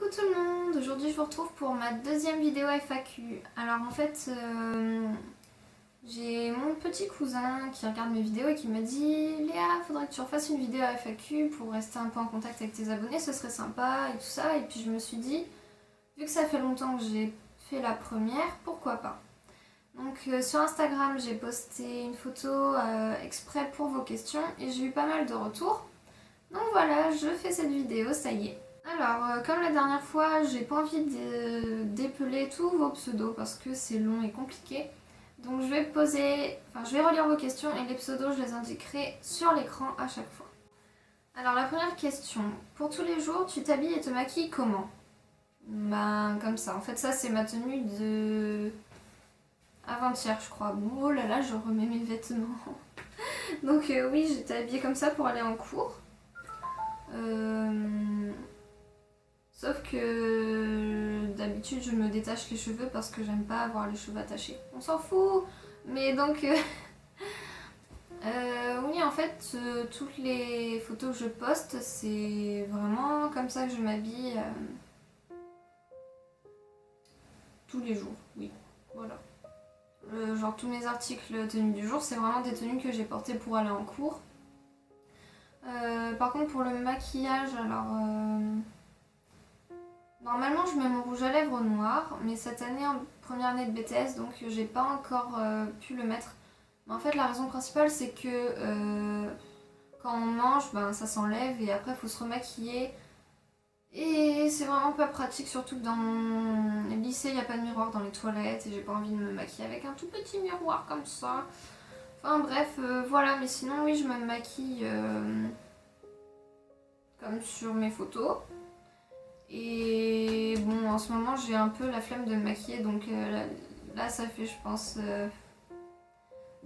Coucou tout le monde, aujourd'hui je vous retrouve pour ma deuxième vidéo FAQ. Alors en fait, j'ai mon petit cousin qui regarde mes vidéos et qui m'a dit Léa, faudrait que tu refasses une vidéo FAQ pour rester un peu en contact avec tes abonnés, ce serait sympa et tout ça. Et puis je me suis dit, vu que ça fait longtemps que j'ai fait la première, pourquoi pas. Donc sur Instagram j'ai posté une photo exprès pour vos questions et j'ai eu pas mal de retours. Donc voilà, je fais cette vidéo, ça y est. Alors, comme la dernière fois, j'ai pas envie d'épeler tous vos pseudos parce que c'est long et compliqué. Donc je vais relire vos questions et les pseudos, je les indiquerai sur l'écran à chaque fois. Alors la première question, pour tous les jours, tu t'habilles et te maquilles comment? Ben comme ça, en fait ça c'est ma tenue de... avant-hier je crois. Oh là là, je remets mes vêtements. Donc oui, j'étais habillée comme ça pour aller en cours. Sauf que d'habitude je me détache les cheveux parce que j'aime pas avoir les cheveux attachés. On s'en fout. Mais donc oui, en fait toutes les photos que je poste c'est vraiment comme ça que je m'habille tous les jours. Oui, voilà. Genre tous mes articles tenues du jour c'est vraiment des tenues que j'ai portées pour aller en cours. Par contre pour le maquillage, alors normalement je mets mon rouge à lèvres noir, mais cette année en première année de BTS donc j'ai pas encore pu le mettre. Mais en fait la raison principale c'est que quand on mange ben, ça s'enlève et après il faut se remaquiller. Et c'est vraiment pas pratique, surtout que dans mon lycée il n'y a pas de miroir dans les toilettes et j'ai pas envie de me maquiller avec un tout petit miroir comme ça. Enfin bref, voilà, mais sinon oui je me maquille comme sur mes photos. Et bon, en ce moment j'ai un peu la flemme de me maquiller, donc là ça fait je pense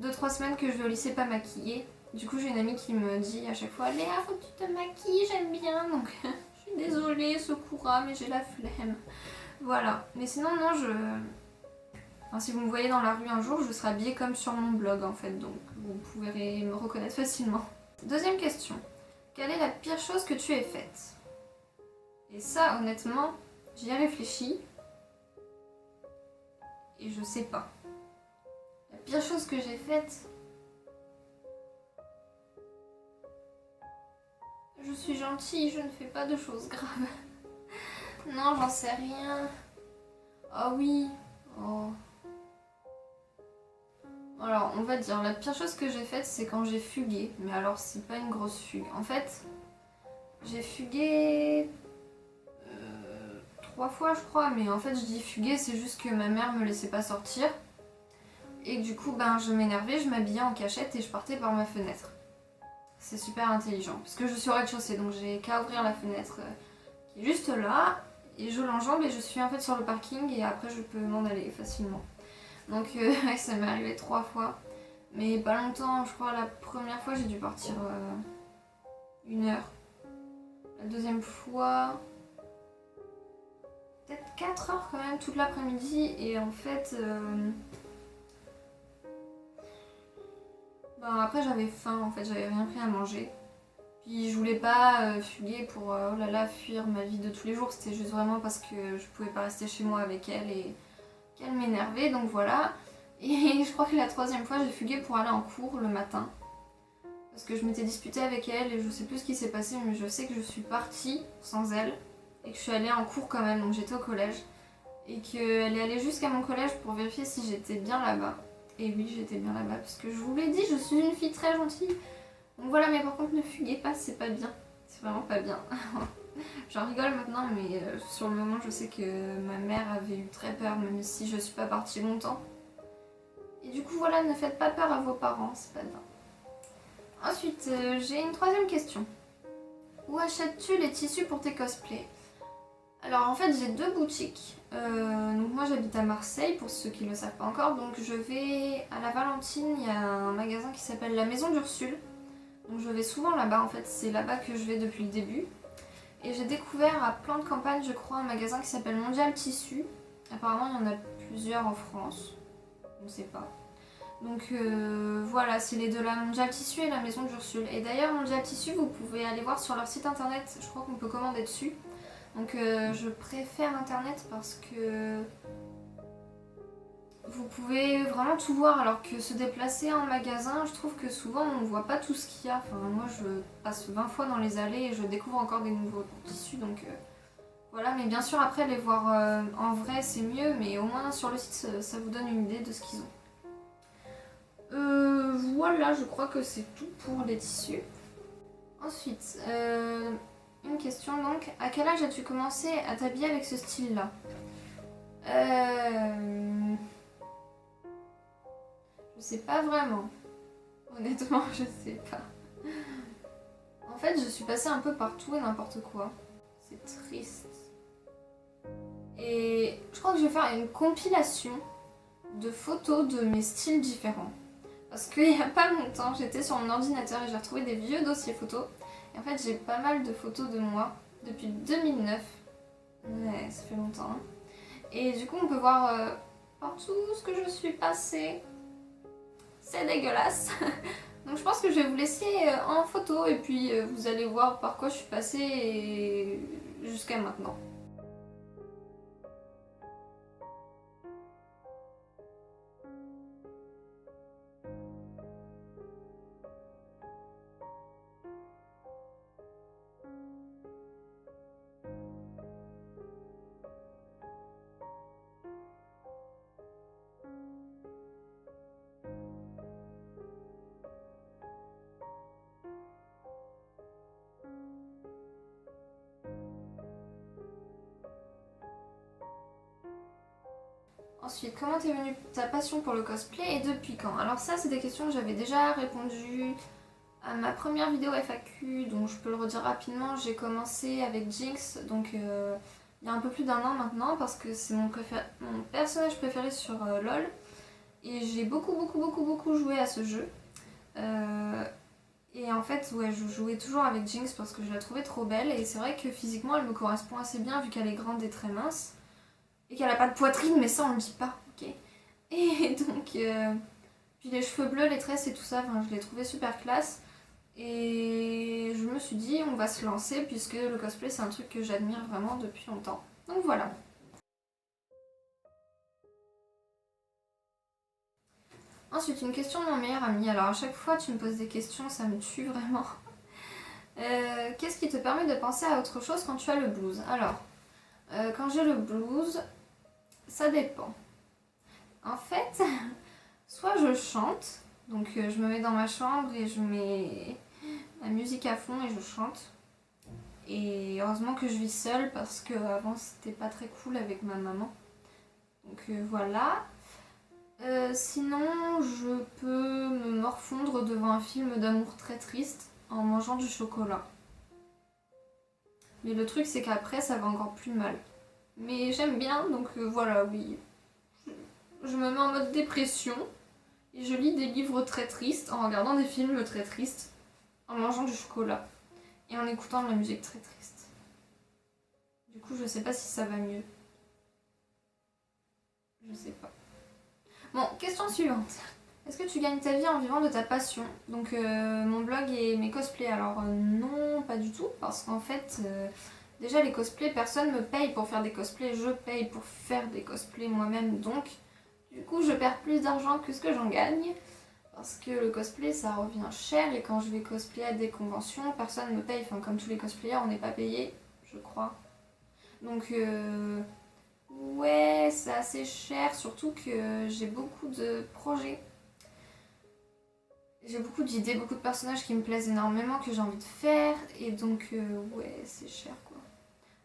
2-3 semaines que je vais au lycée pas maquillée. Du coup j'ai une amie qui me dit à chaque fois Léa faut que tu te maquilles, j'aime bien, donc je suis désolée Sakura mais j'ai la flemme. Voilà, mais sinon non enfin, si vous me voyez dans la rue un jour je serai habillée comme sur mon blog en fait, donc vous pourrez me reconnaître facilement. Deuxième question, quelle est la pire chose que tu aies faite? Et ça, honnêtement, j'y ai réfléchi et je sais pas. La pire chose que j'ai faite... Je suis gentille, je ne fais pas de choses graves. Non, j'en sais rien. Ah oui. Oh. Alors, on va dire, la pire chose que j'ai faite, c'est quand j'ai fugué. Mais alors, c'est pas une grosse fugue. En fait, j'ai fugué... 3 fois je crois, mais en fait je dis fuguer, c'est juste que ma mère me laissait pas sortir. Et du coup ben je m'énervais, je m'habillais en cachette et je partais par ma fenêtre. C'est super intelligent, parce que je suis au rez-de-chaussée, donc j'ai qu'à ouvrir la fenêtre qui est juste là, et je l'enjambe et je suis en fait sur le parking et après je peux m'en aller facilement. Donc ça m'est arrivé 3 fois, mais pas longtemps, je crois la première fois j'ai dû partir 1 heure. La deuxième fois... peut-être 4 heures quand même, toute l'après-midi, et en fait... ben après j'avais faim, en fait, j'avais rien pris à manger. Puis je voulais pas fuguer pour, oh là là, fuir ma vie de tous les jours, c'était juste vraiment parce que je pouvais pas rester chez moi avec elle et qu'elle m'énervait, donc voilà. Et je crois que la 3e fois, j'ai fugué pour aller en cours le matin. Parce que je m'étais disputée avec elle et je sais plus ce qui s'est passé, mais je sais que je suis partie sans elle. Et que je suis allée en cours quand même, donc j'étais au collège. Et qu'elle est allée jusqu'à mon collège pour vérifier si j'étais bien là-bas. Et oui, j'étais bien là-bas, parce que je vous l'ai dit, je suis une fille très gentille. Donc voilà, mais par contre, ne fuguez pas, c'est pas bien. C'est vraiment pas bien. J'en rigole maintenant, mais sur le moment, je sais que ma mère avait eu très peur, même si je suis pas partie longtemps. Et du coup, voilà, ne faites pas peur à vos parents, c'est pas bien. Ensuite, j'ai une 3e question. Où achètes-tu les tissus pour tes cosplays? Alors en fait j'ai 2 boutiques, donc moi j'habite à Marseille pour ceux qui ne le savent pas encore, donc je vais à la Valentine, il y a un magasin qui s'appelle la Maison d'Ursule, donc je vais souvent là-bas en fait, c'est là-bas que je vais depuis le début, et j'ai découvert à Plan de Campagne je crois un magasin qui s'appelle Mondial Tissu, apparemment il y en a plusieurs en France, on ne sait pas. Donc voilà, c'est les deux là, Mondial Tissu et la Maison d'Ursule, et d'ailleurs Mondial Tissu vous pouvez aller voir sur leur site internet, je crois qu'on peut commander dessus. Donc je préfère internet parce que vous pouvez vraiment tout voir, alors que se déplacer en magasin, je trouve que souvent on ne voit pas tout ce qu'il y a. Enfin, moi je passe 20 fois dans les allées et je découvre encore des nouveaux tissus, donc voilà. Mais bien sûr après les voir en vrai c'est mieux, mais au moins sur le site ça vous donne une idée de ce qu'ils ont. Voilà, je crois que c'est tout pour les tissus. Ensuite, une question donc, à quel âge as-tu commencé à t'habiller avec ce style-là? Je sais pas vraiment. Honnêtement, je sais pas. En fait, je suis passée un peu par tout et n'importe quoi. C'est triste. Et je crois que je vais faire une compilation de photos de mes styles différents. Parce qu'il y a pas longtemps, j'étais sur mon ordinateur et j'ai retrouvé des vieux dossiers photos. Et en fait, j'ai pas mal de photos de moi depuis 2009. Ouais, ça fait longtemps. Hein. Et du coup, on peut voir partout ce que je suis passée. C'est dégueulasse. Donc je pense que je vais vous laisser en photo et puis vous allez voir par quoi je suis passée jusqu'à maintenant. Ensuite, comment t'es venue ta passion pour le cosplay et depuis quand? Alors ça, c'est des questions que j'avais déjà répondu à ma première vidéo FAQ, donc je peux le redire rapidement. J'ai commencé avec Jinx, donc il y a un peu plus d'un an maintenant, parce que c'est mon personnage préféré sur LoL. Et j'ai beaucoup joué à ce jeu. Et en fait, ouais, je jouais toujours avec Jinx parce que je la trouvais trop belle. Et c'est vrai que physiquement, elle me correspond assez bien vu qu'elle est grande et très mince. Et qu'elle a pas de poitrine, mais ça on le dit pas, ok. Et donc, puis les cheveux bleus, les tresses et tout ça, je les trouvais super classe. Et je me suis dit, on va se lancer puisque le cosplay c'est un truc que j'admire vraiment depuis longtemps. Donc voilà. Ensuite, une question de mon meilleur ami. Alors à chaque fois tu me poses des questions, ça me tue vraiment. Qu'est-ce qui te permet de penser à autre chose quand tu as le blues? Alors, quand j'ai le blues, ça dépend. En fait, soit je chante, donc je me mets dans ma chambre et je mets la musique à fond et je chante. Et heureusement que je vis seule parce qu'avant c'était pas très cool avec ma maman. Donc voilà. Sinon, je peux me morfondre devant un film d'amour très triste en mangeant du chocolat. Mais le truc c'est qu'après ça va encore plus mal. Mais j'aime bien, donc voilà, oui. Je me mets en mode dépression et je lis des livres très tristes en regardant des films très tristes, en mangeant du chocolat et en écoutant de la musique très triste. Du coup, je sais pas si ça va mieux. Je sais pas. Bon, question suivante. Est-ce que tu gagnes ta vie en vivant de ta passion? Donc mon blog et mes cosplays. Alors non, pas du tout, parce qu'en fait, déjà les cosplays, personne me paye pour faire des cosplays, je paye pour faire des cosplays moi-même, donc du coup je perds plus d'argent que ce que j'en gagne, parce que le cosplay ça revient cher, et quand je vais cosplayer à des conventions, personne me paye, enfin comme tous les cosplayers, on n'est pas payé, je crois. Donc ouais, c'est assez cher, surtout que j'ai beaucoup de projets. J'ai beaucoup d'idées, beaucoup de personnages qui me plaisent énormément, que j'ai envie de faire, et donc ouais, c'est cher quoi.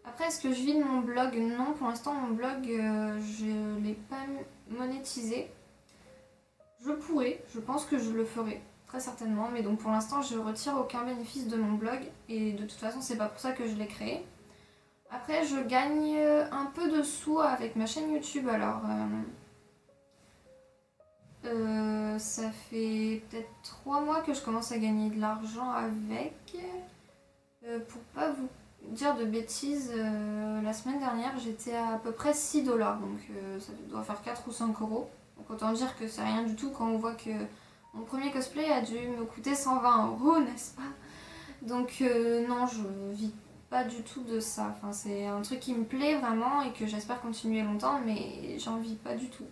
Après, est-ce que je vis de mon blog? Non, pour l'instant mon blog, je l'ai pas monétisé. Je pourrais, je pense que je le ferai, très certainement, mais donc pour l'instant je retire aucun bénéfice de mon blog, et de toute façon c'est pas pour ça que je l'ai créé. Après, je gagne un peu de sous avec ma chaîne YouTube, alors ça fait peut-être 3 mois que je commence à gagner de l'argent avec. Pour pas vous dire de bêtises, la semaine dernière j'étais à peu près 6$, donc ça doit faire 4 ou 5 euros. Donc autant dire que c'est rien du tout quand on voit que mon premier cosplay a dû me coûter 120 euros, n'est-ce pas? Donc non, je vis pas du tout de ça. Enfin, c'est un truc qui me plaît vraiment et que j'espère continuer longtemps, mais j'en vis pas du tout.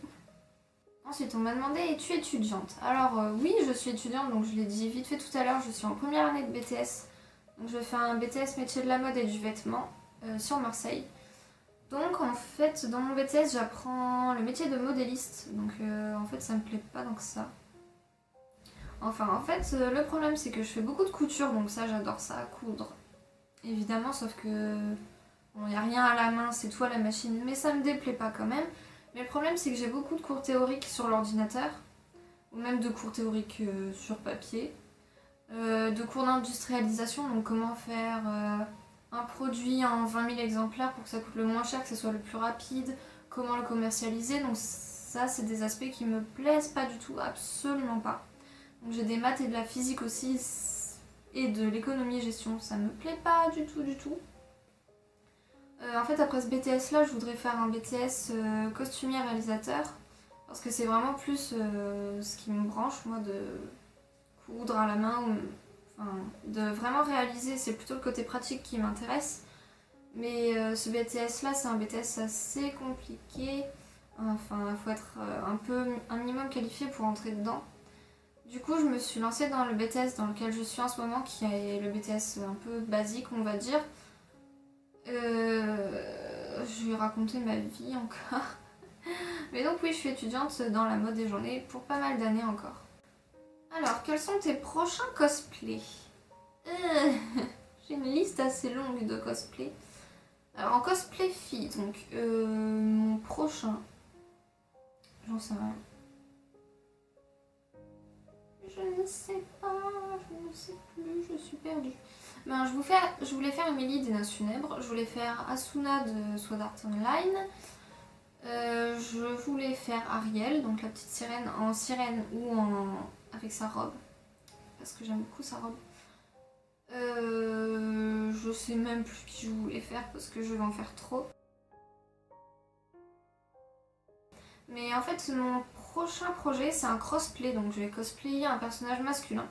Ensuite, on m'a demandé, es-tu étudiante? Alors oui, je suis étudiante, donc je l'ai dit vite fait tout à l'heure, je suis en première année de BTS. Donc je fais un BTS métier de la mode et du vêtement sur Marseille. Donc en fait, dans mon BTS, j'apprends le métier de modéliste. Donc en fait, ça me plaît pas tant que ça. Enfin, en fait, le problème, c'est que je fais beaucoup de couture, donc ça, j'adore ça, coudre. Évidemment, sauf que bon, y a rien à la main, c'est tout à la machine, mais ça me déplaît pas quand même. Mais le problème, c'est que j'ai beaucoup de cours théoriques sur l'ordinateur, ou même de cours théoriques sur papier, de cours d'industrialisation, donc comment faire un produit en 20 000 exemplaires pour que ça coûte le moins cher, que ce soit le plus rapide, comment le commercialiser. Donc ça, c'est des aspects qui me plaisent pas du tout, absolument pas. Donc j'ai des maths et de la physique aussi, et de l'économie et gestion, ça me plaît pas du tout, du tout. En fait, après ce BTS là, je voudrais faire un BTS costumier réalisateur parce que c'est vraiment plus ce qui me branche, moi, de coudre à la main, enfin, de vraiment réaliser. C'est plutôt le côté pratique qui m'intéresse. Mais ce BTS là, c'est un BTS assez compliqué. Enfin, il faut être un minimum qualifié pour entrer dedans. Du coup, je me suis lancée dans le BTS dans lequel je suis en ce moment, qui est le BTS un peu basique, on va dire. Je vais raconter ma vie encore. Mais donc oui, je suis étudiante dans la mode et j'en ai pour pas mal d'années encore. Alors, quels sont tes prochains cosplays? J'ai une liste assez longue de cosplays. Alors en cosplay fille, donc mon prochain, j'en sais rien. Je ne sais pas, je ne sais plus, je suis perdue. Ben, je voulais faire Emily des Noces Funèbres, je voulais faire Asuna de Sword Art Online, je voulais faire Ariel, donc la petite sirène en sirène ou avec sa robe, parce que j'aime beaucoup sa robe. Je sais même plus qui je voulais faire parce que je vais en faire trop. Mais en fait, mon prochain projet, c'est un crossplay, donc je vais cosplayer un personnage masculin.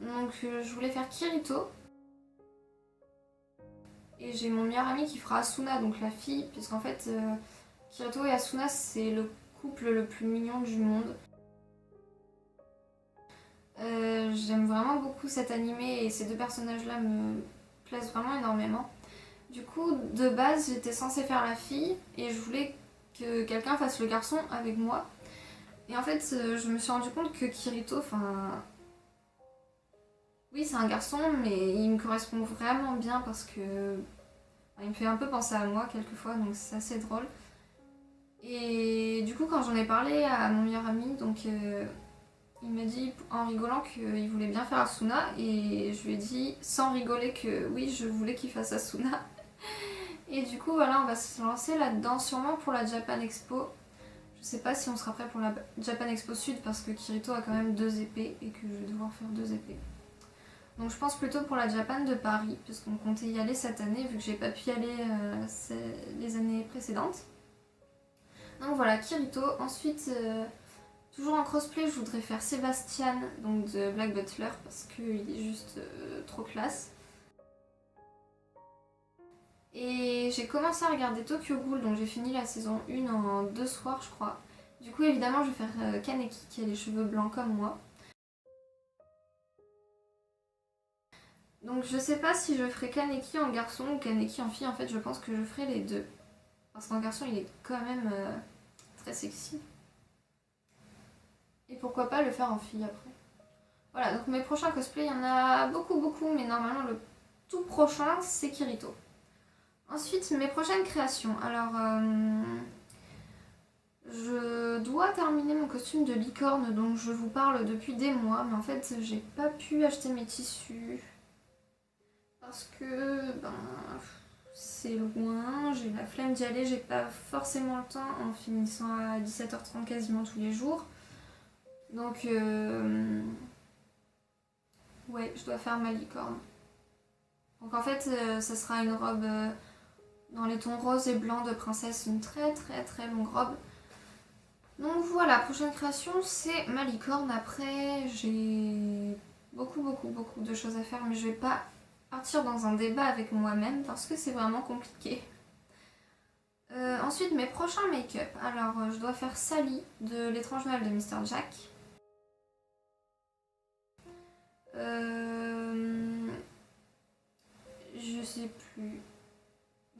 Donc je voulais faire Kirito. Et j'ai mon meilleur ami qui fera Asuna, donc la fille, puisqu'en fait, Kirito et Asuna, c'est le couple le plus mignon du monde. J'aime vraiment beaucoup cet animé et ces deux personnages-là me plaisent vraiment énormément. Du coup, de base, j'étais censée faire la fille et je voulais que quelqu'un fasse le garçon avec moi. Et en fait, je me suis rendu compte que Kirito, enfin... Oui, c'est un garçon, mais il me correspond vraiment bien parce que... il me fait un peu penser à moi quelquefois, donc c'est assez drôle. Et du coup, quand j'en ai parlé à mon meilleur ami, donc... il m'a dit en rigolant qu'il voulait bien faire Asuna et je lui ai dit sans rigoler que oui, je voulais qu'il fasse Asuna. Et du coup, voilà, on va se lancer là-dedans, sûrement pour la Japan Expo. Je sais pas si on sera prêt pour la Japan Expo Sud parce que Kirito a quand même 2 épées et que je vais devoir faire 2 épées. Donc je pense plutôt pour la Japan de Paris, puisqu'on comptait y aller cette année vu que j'ai pas pu y aller les années précédentes. Donc voilà, Kirito. Ensuite... toujours en crossplay, je voudrais faire Sébastien, donc de Black Butler, parce qu'il est juste trop classe. Et j'ai commencé à regarder Tokyo Ghoul, donc j'ai fini la saison 1 en 2 soirs, je crois. Du coup, évidemment, je vais faire Kaneki, qui a les cheveux blancs comme moi. Donc je sais pas si je ferai Kaneki en garçon ou Kaneki en fille, en fait, je pense que je ferai les deux. Parce qu'en garçon, il est quand même très sexy. Et pourquoi pas le faire en fille après. Voilà, donc mes prochains cosplays, il y en a beaucoup, mais normalement le tout prochain, c'est Kirito. Ensuite, mes prochaines créations. Alors, je dois terminer mon costume de licorne dont je vous parle depuis des mois, mais en fait, j'ai pas pu acheter mes tissus parce que c'est loin, j'ai la flemme d'y aller, j'ai pas forcément le temps en finissant à 17h30 quasiment tous les jours. Donc, ouais, je dois faire ma licorne. Donc en fait, ça sera une robe dans les tons rose et blanc de princesse, une très longue robe. Donc voilà, prochaine création, c'est ma licorne. Après, j'ai beaucoup de choses à faire, mais je vais pas partir dans un débat avec moi-même parce que c'est vraiment compliqué. Ensuite, mes prochains make-up. Alors, je dois faire Sally de L'étrange Noël de Mr. Jack. Je sais plus.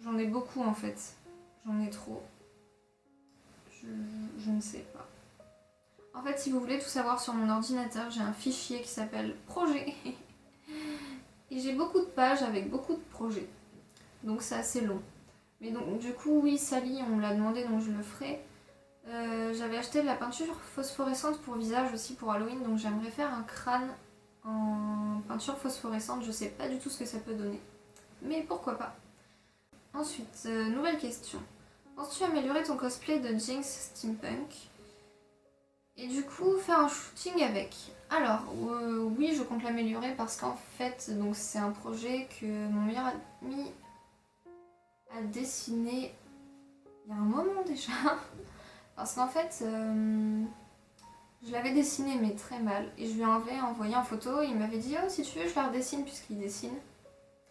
J'en ai beaucoup en fait. J'en ai trop. Je ne sais pas. En fait, si vous voulez tout savoir sur mon ordinateur, j'ai un fichier qui s'appelle Projet. Et j'ai beaucoup de pages avec beaucoup de projets. Donc c'est assez long. Mais donc du coup, oui, Sally, on me l'a demandé, donc je le ferai. J'avais acheté de la peinture phosphorescente pour visage aussi pour Halloween, donc j'aimerais faire un crâne en peinture phosphorescente. Je sais pas du tout ce que ça peut donner. Mais pourquoi pas. Ensuite, nouvelle question. Penses-tu améliorer ton cosplay de Jinx Steampunk? Et du coup, faire un shooting avec. Alors, oui, je compte l'améliorer parce qu'en fait, donc c'est un projet que mon meilleur ami a dessiné il y a un moment déjà. Parce qu'en fait, je l'avais dessiné mais très mal. Et je lui avais envoyé en photo. Il m'avait dit, oh, si tu veux, je la redessine puisqu'il dessine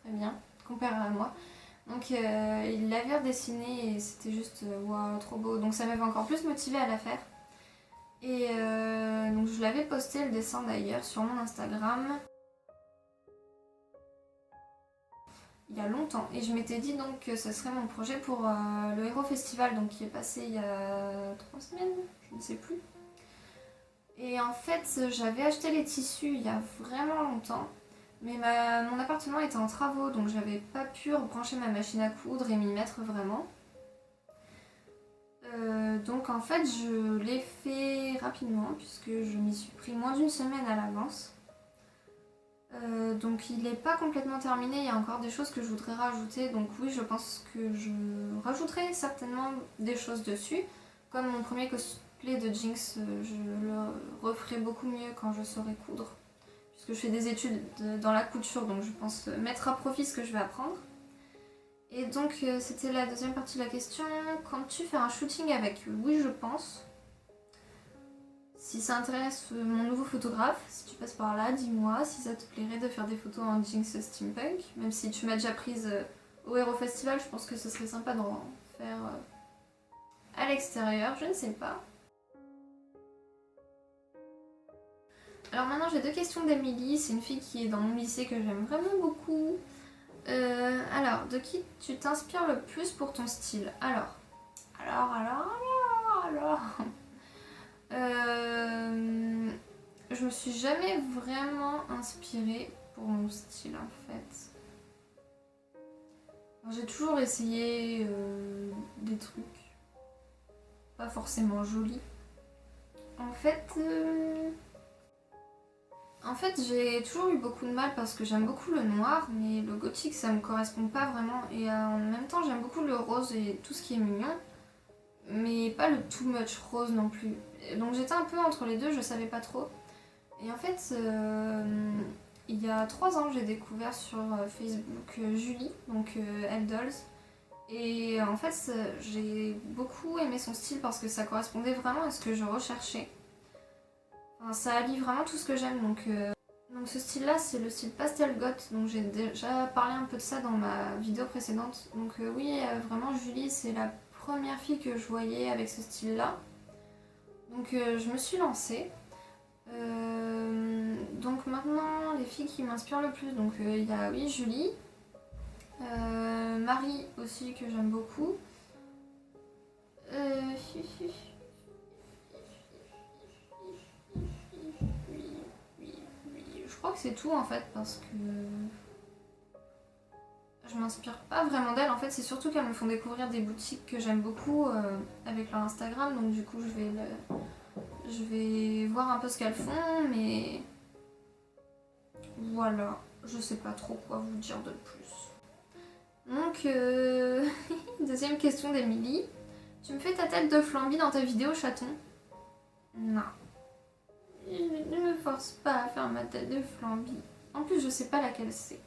très bien, comparé à moi. Donc il l'avait redessiné et c'était juste wow, trop beau. Donc ça m'avait encore plus motivée à la faire. Et donc je l'avais posté le dessin d'ailleurs sur mon Instagram il y a longtemps. Et je m'étais dit donc que ce serait mon projet pour le Hero Festival donc qui est passé il y a 3 semaines, je ne sais plus. Et en fait j'avais acheté les tissus il y a vraiment longtemps. Mais mon appartement était en travaux, donc j'avais pas pu rebrancher ma machine à coudre et m'y mettre vraiment. Donc en fait je l'ai fait rapidement puisque je m'y suis pris moins d'une semaine à l'avance. Donc il n'est pas complètement terminé, il y a encore des choses que je voudrais rajouter. Donc oui, je pense que je rajouterai certainement des choses dessus. Comme mon premier cosplay de Jinx, je le referai beaucoup mieux quand je saurai coudre. Puisque je fais des études dans la couture, donc je pense mettre à profit ce que je vais apprendre. Et donc c'était la deuxième partie de la question. Comptes-tu faire un shooting avec? Oui, je pense. Si ça intéresse mon nouveau photographe, si tu passes par là, dis-moi si ça te plairait de faire des photos en Jinx Steampunk. Même si tu m'as déjà prise au Hero Festival, je pense que ce serait sympa d'en faire à l'extérieur, je ne sais pas. Alors maintenant j'ai 2 questions d'Emilie, c'est une fille qui est dans mon lycée que j'aime vraiment beaucoup. Alors, de qui tu t'inspires le plus pour ton style? Alors. Je me suis jamais vraiment inspirée pour mon style en fait. J'ai toujours essayé des trucs pas forcément jolis. En fait, j'ai toujours eu beaucoup de mal parce que j'aime beaucoup le noir, mais le gothique ça me correspond pas vraiment. Et en même temps, j'aime beaucoup le rose et tout ce qui est mignon, mais pas le too much rose non plus. Donc j'étais un peu entre les deux, je savais pas trop. Et en fait, il y a 3 ans, j'ai découvert sur Facebook Julie, donc L-Dolls. Et en fait, j'ai beaucoup aimé son style parce que ça correspondait vraiment à ce que je recherchais. Enfin, ça allie vraiment tout ce que j'aime. Donc ce style-là, c'est le style pastel goth. Donc j'ai déjà parlé un peu de ça dans ma vidéo précédente. Donc oui, vraiment, Julie, c'est la première fille que je voyais avec ce style-là. Donc je me suis lancée. Donc maintenant les filles qui m'inspirent le plus, donc il y a oui Julie, Marie aussi que j'aime beaucoup, je crois que c'est tout en fait parce que je m'inspire pas vraiment d'elles en fait, c'est surtout qu'elles me font découvrir des boutiques que j'aime beaucoup avec leur Instagram, donc du coup je vais voir un peu ce qu'elles font, mais voilà, je sais pas trop quoi vous dire de plus. Donc, deuxième question d'Emilie. Tu me fais ta tête de Flamby dans ta vidéo, chaton? Non. Ne me force pas à faire ma tête de Flamby. En plus, je sais pas laquelle c'est.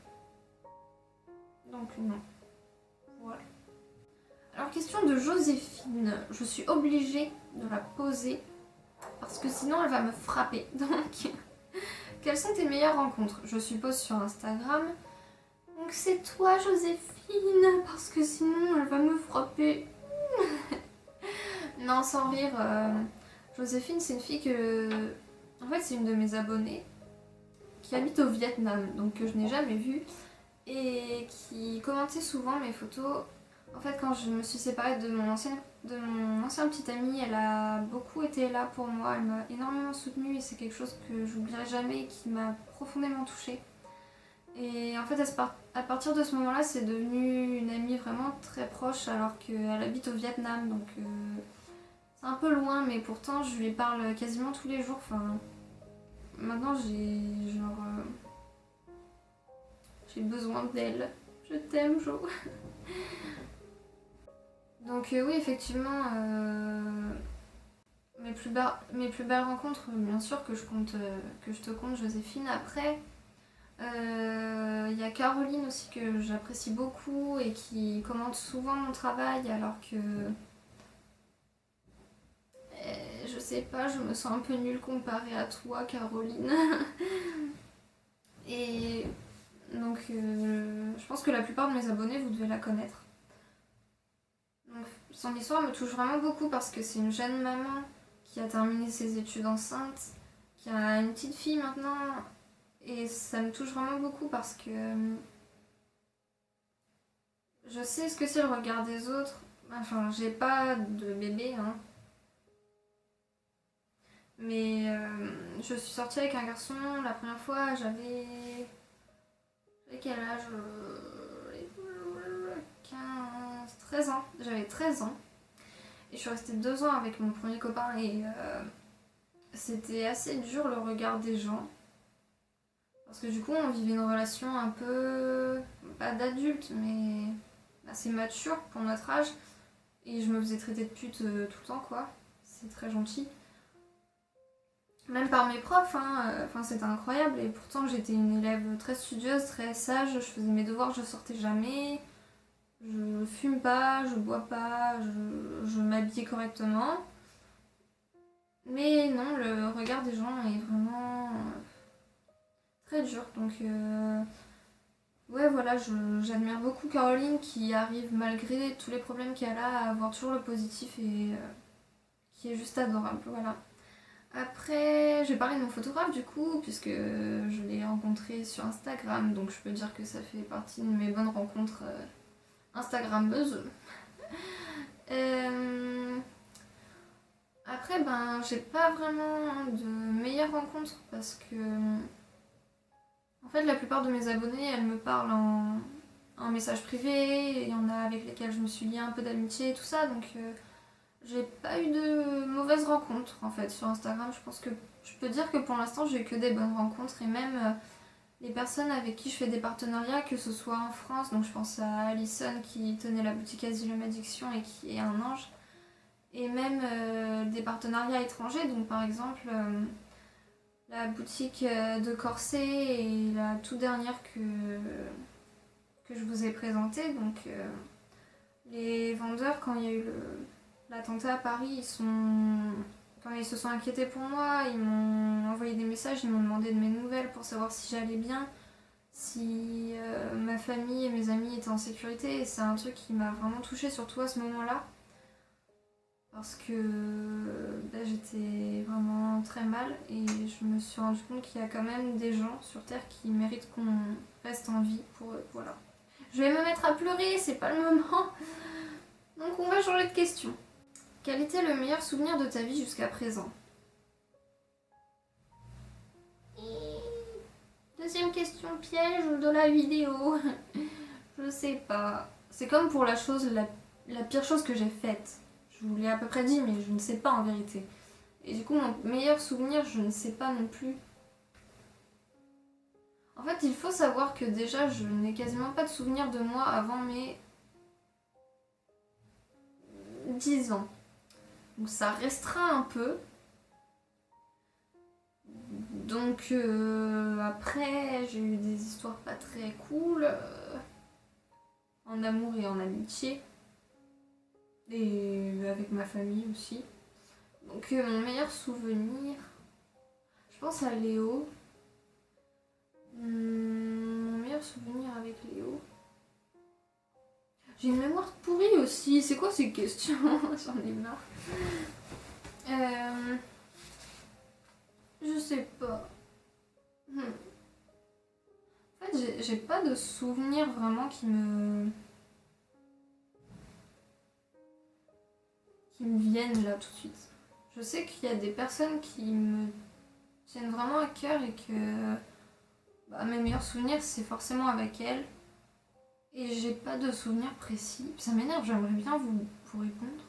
Donc, non. Voilà. Alors, question de Joséphine. Je suis obligée de la poser parce que sinon, elle va me frapper. Donc, quelles sont tes meilleures rencontres? Je suppose sur Instagram. que c'est toi, Joséphine, parce que sinon elle va me frapper. Non, sans rire. Joséphine, c'est une fille que... En fait, c'est une de mes abonnées qui habite au Vietnam, donc que je n'ai jamais vue, et qui commentait souvent mes photos. En fait, quand je me suis séparée de mon ancien petit ami, elle a beaucoup été là pour moi, elle m'a énormément soutenue et c'est quelque chose que j'oublierai jamais et qui m'a profondément touchée. Et en fait, à partir de ce moment-là, c'est devenu une amie vraiment très proche alors qu'elle habite au Vietnam, donc c'est un peu loin, mais pourtant je lui parle quasiment tous les jours. Enfin, maintenant j'ai besoin d'elle. Je t'aime, Jo. Donc oui, effectivement, mes plus belles rencontres, bien sûr que je te compte, Joséphine. Après, il y a Caroline aussi que j'apprécie beaucoup et qui commente souvent mon travail alors que je sais pas, je me sens un peu nulle comparée à toi, Caroline. Et donc je pense que la plupart de mes abonnés, vous devez la connaître. Donc, son histoire me touche vraiment beaucoup parce que c'est une jeune maman qui a terminé ses études enceinte, qui a une petite fille maintenant. Et ça me touche vraiment beaucoup parce que je sais ce que c'est le regard des autres. Enfin, j'ai pas de bébé, hein. Mais je suis sortie avec un garçon la première fois, j'avais quel âge 15, 13 ans. J'avais 13 ans. Et je suis restée 2 ans avec mon premier copain et c'était assez dur le regard des gens. Parce que du coup, on vivait une relation un peu, pas d'adulte, mais assez mature pour notre âge. Et je me faisais traiter de pute tout le temps, quoi. C'est très gentil. Même par mes profs, hein. Enfin, c'était incroyable. Et pourtant, j'étais une élève très studieuse, très sage. Je faisais mes devoirs, je sortais jamais. Je fume pas, je bois pas, je m'habillais correctement. Mais non, le regard des gens est vraiment très dur. Donc, ouais, voilà, j'admire beaucoup Caroline qui arrive, malgré tous les problèmes qu'elle a, à avoir toujours le positif et qui est juste adorable. Voilà. Après, je vais parler de mon photographe du coup, puisque je l'ai rencontré sur Instagram, donc je peux dire que ça fait partie de mes bonnes rencontres Instagrammeuses. Après, ben, j'ai pas vraiment de meilleures rencontres parce que, en fait, la plupart de mes abonnés, elles me parlent en message privé, il y en a avec lesquels je me suis liée un peu d'amitié et tout ça, donc j'ai pas eu de mauvaises rencontres en fait sur Instagram. Je pense que je peux dire que pour l'instant, j'ai eu que des bonnes rencontres et même les personnes avec qui je fais des partenariats, que ce soit en France, donc je pense à Alison qui tenait la boutique Asylum Addiction et qui est un ange, et même des partenariats étrangers, donc par exemple la boutique de Corset et la toute dernière que je vous ai présentée. Donc les vendeurs, quand il y a eu l'attentat à Paris, quand ils se sont inquiétés pour moi, ils m'ont envoyé des messages, ils m'ont demandé de mes nouvelles pour savoir si j'allais bien, si ma famille et mes amis étaient en sécurité. Et c'est un truc qui m'a vraiment touchée, surtout à ce moment-là. Parce que j'étais vraiment très mal et je me suis rendu compte qu'il y a quand même des gens sur Terre qui méritent qu'on reste en vie pour eux. Voilà. Je vais me mettre à pleurer, c'est pas le moment. Donc on va changer de question. Quel était le meilleur souvenir de ta vie jusqu'à présent? Deuxième question piège de la vidéo. Je sais pas. C'est comme pour la pire chose que j'ai faite. Je vous l'ai à peu près dit, mais je ne sais pas en vérité. Et du coup, mon meilleur souvenir, je ne sais pas non plus. En fait, il faut savoir que déjà, je n'ai quasiment pas de souvenir de moi avant mes 10 ans. Donc ça restreint un peu. Donc après, j'ai eu des histoires pas très cool. En amour et en amitié. Et avec ma famille aussi. Donc mon meilleur souvenir, je pense à Léo. Mon meilleur meilleur souvenir avec Léo. J'ai une mémoire pourrie aussi, c'est quoi ces questions? J'en ai marre. Je sais pas. En fait, j'ai pas de souvenirs vraiment qui me viennent là tout de suite. Je sais qu'il y a des personnes qui me tiennent vraiment à cœur et que mes meilleurs souvenirs c'est forcément avec elles. Et j'ai pas de souvenirs précis. Ça m'énerve, j'aimerais bien vous répondre.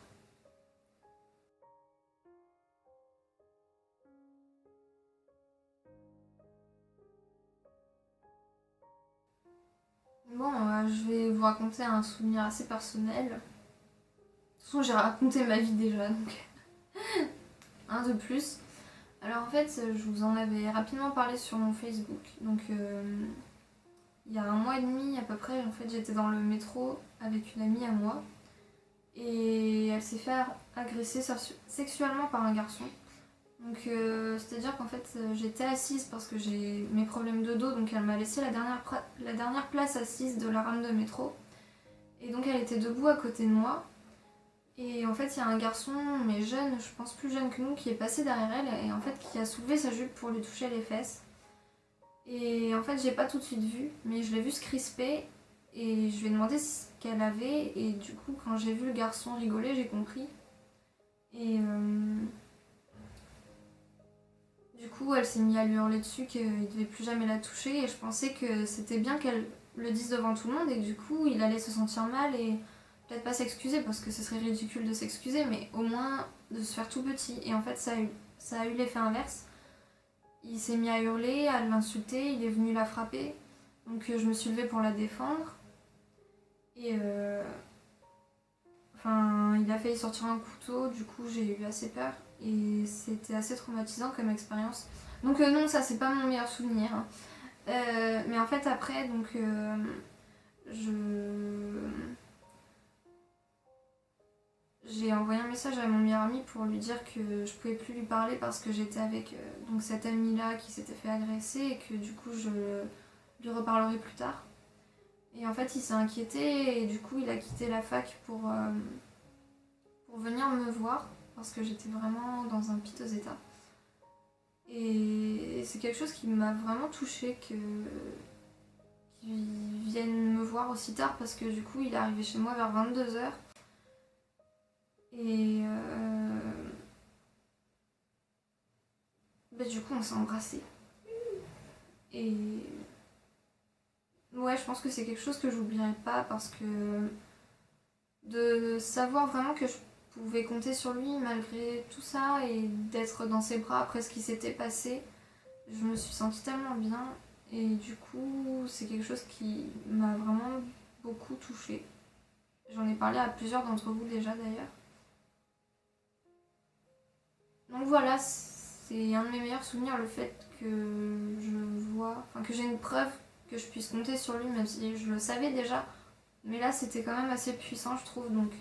Bon, je vais vous raconter un souvenir assez personnel. De toute façon, j'ai raconté ma vie déjà, donc un de plus. Alors en fait, je vous en avais rapidement parlé sur mon Facebook. Donc il y a 1 mois et demi à peu près, en fait, j'étais dans le métro avec une amie à moi. Et elle s'est fait agresser sexuellement par un garçon. Donc c'est-à-dire qu'en fait j'étais assise parce que j'ai mes problèmes de dos, donc elle m'a laissé la dernière place assise de la rame de métro. Et donc elle était debout à côté de moi. Et en fait il y a un garçon, mais jeune, je pense plus jeune que nous, qui est passé derrière elle et en fait qui a soulevé sa jupe pour lui toucher les fesses. Et en fait j'ai pas tout de suite vu, mais je l'ai vu se crisper et je lui ai demandé ce qu'elle avait. Et du coup quand j'ai vu le garçon rigoler, j'ai compris. Et du coup, elle s'est mise à lui hurler dessus qu'il ne devait plus jamais la toucher et je pensais que c'était bien qu'elle le dise devant tout le monde et que du coup, il allait se sentir mal et peut-être pas s'excuser parce que ce serait ridicule de s'excuser, mais au moins de se faire tout petit. Et en fait, ça a eu l'effet inverse. Il s'est mis à hurler, à l'insulter, il est venu la frapper. Donc je me suis levée pour la défendre. Et il a failli sortir un couteau, du coup j'ai eu assez peur. Et c'était assez traumatisant comme expérience. Donc non, ça c'est pas mon meilleur souvenir. Hein. Mais en fait après, donc j'ai envoyé un message à mon meilleur ami pour lui dire que je pouvais plus lui parler parce que j'étais avec donc cette amie là qui s'était fait agresser et que du coup je lui reparlerai plus tard. Et en fait il s'est inquiété et du coup il a quitté la fac pour venir me voir. Parce que j'étais vraiment dans un piteux état. Et c'est quelque chose qui m'a vraiment touchée qu'ils viennent me voir aussi tard parce que du coup il est arrivé chez moi vers 22h. Et du coup on s'est embrassés. Et ouais, je pense que c'est quelque chose que j'oublierai pas parce que de savoir vraiment que je pouvais compter sur lui malgré tout ça et d'être dans ses bras après ce qui s'était passé, je me suis sentie tellement bien et du coup c'est quelque chose qui m'a vraiment beaucoup touchée. J'en ai parlé à plusieurs d'entre vous déjà d'ailleurs. Donc voilà, c'est un de mes meilleurs souvenirs, le fait que que j'ai une preuve que je puisse compter sur lui même si je le savais déjà. Mais là c'était quand même assez puissant je trouve, donc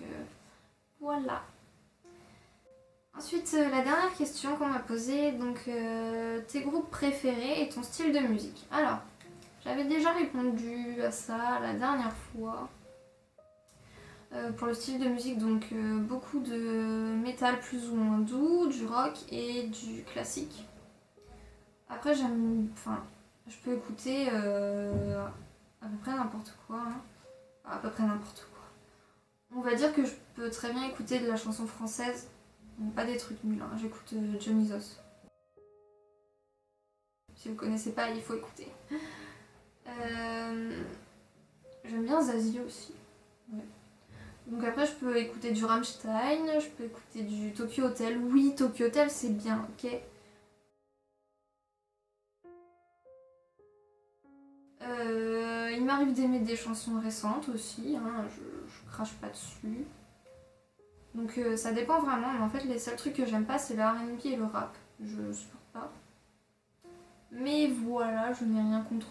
voilà. Ensuite, la dernière question qu'on m'a posée, donc tes groupes préférés et ton style de musique. Alors, j'avais déjà répondu à ça la dernière fois. Pour le style de musique, donc beaucoup de métal plus ou moins doux, du rock et du classique. Après, je peux écouter à peu près n'importe quoi. Hein. À peu près n'importe quoi. On va dire que je peux très bien écouter de la chanson française. Bon, pas des trucs nuls, hein. J'écoute Johnny Zos. Si vous connaissez pas, il faut écouter. J'aime bien Zazie aussi. Ouais. Donc après, je peux écouter du Rammstein, je peux écouter du Tokyo Hotel. Oui, Tokyo Hotel, c'est bien, ok. Il m'arrive d'aimer des chansons récentes aussi, hein. Je crache pas dessus. Donc ça dépend vraiment, mais en fait les seuls trucs que j'aime pas c'est le R&B et le rap. Je supporte pas. Mais voilà, je n'ai rien contre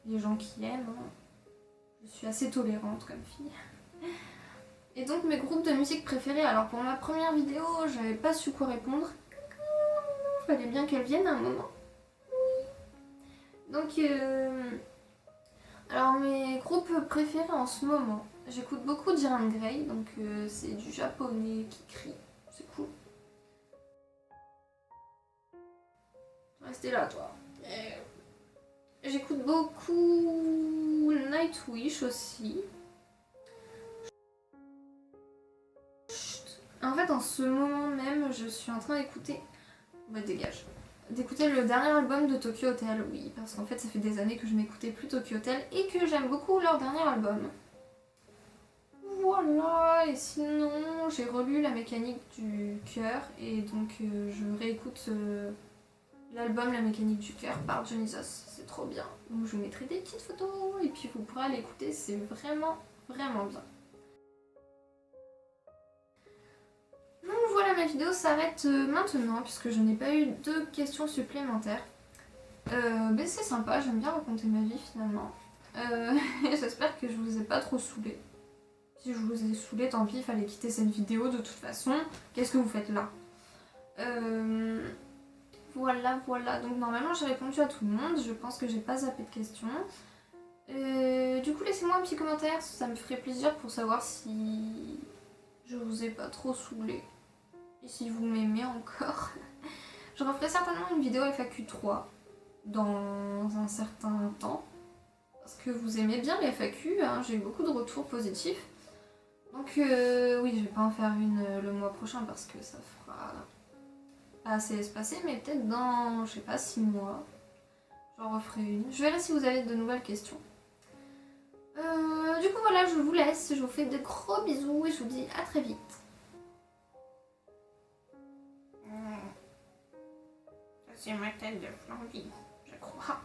les gens qui aiment. Hein. Je suis assez tolérante comme fille. Et donc mes groupes de musique préférés, alors pour ma première vidéo, j'avais pas su quoi répondre. Fallait bien qu'elle vienne à un moment. Donc Alors mes groupes préférés en ce moment, j'écoute beaucoup Diran Grey, donc c'est du japonais qui crie, c'est cool. Restez là toi. J'écoute beaucoup Nightwish aussi. En fait en ce moment même je suis en train d'écouter... Bah dégage. D'écouter le dernier album de Tokyo Hotel, oui, parce qu'en fait ça fait des années que je n'écoutais plus Tokyo Hotel et que j'aime beaucoup leur dernier album. Voilà, et sinon j'ai relu La mécanique du cœur et donc je réécoute l'album La mécanique du cœur par Dionysos, c'est trop bien. Donc je vous mettrai des petites photos et puis vous pourrez l'écouter, c'est vraiment vraiment bien. Donc voilà, ma vidéo s'arrête maintenant puisque je n'ai pas eu de questions supplémentaires. Mais c'est sympa, j'aime bien raconter ma vie finalement. J'espère que je vous ai pas trop saoulé. Si je vous ai saoulé, tant pis, il fallait quitter cette vidéo de toute façon. Qu'est-ce que vous faites là? Voilà. Donc normalement j'ai répondu à tout le monde. Je pense que j'ai pas zappé de questions. Du coup, laissez-moi un petit commentaire, ça me ferait plaisir pour savoir si je vous ai pas trop saoulé. Et si vous m'aimez encore. Je referai certainement une vidéo FAQ 3 dans un certain temps. Parce que vous aimez bien les FAQ, hein, j'ai eu beaucoup de retours positifs. Donc oui, je vais pas en faire une le mois prochain parce que ça fera pas assez espacé, mais peut-être dans, je sais pas, 6 mois, j'en referai une. Je verrai si vous avez de nouvelles questions. Du coup voilà, je vous laisse, je vous fais de gros bisous et je vous dis à très vite. Ça c'est ma tête de Flamby, je crois.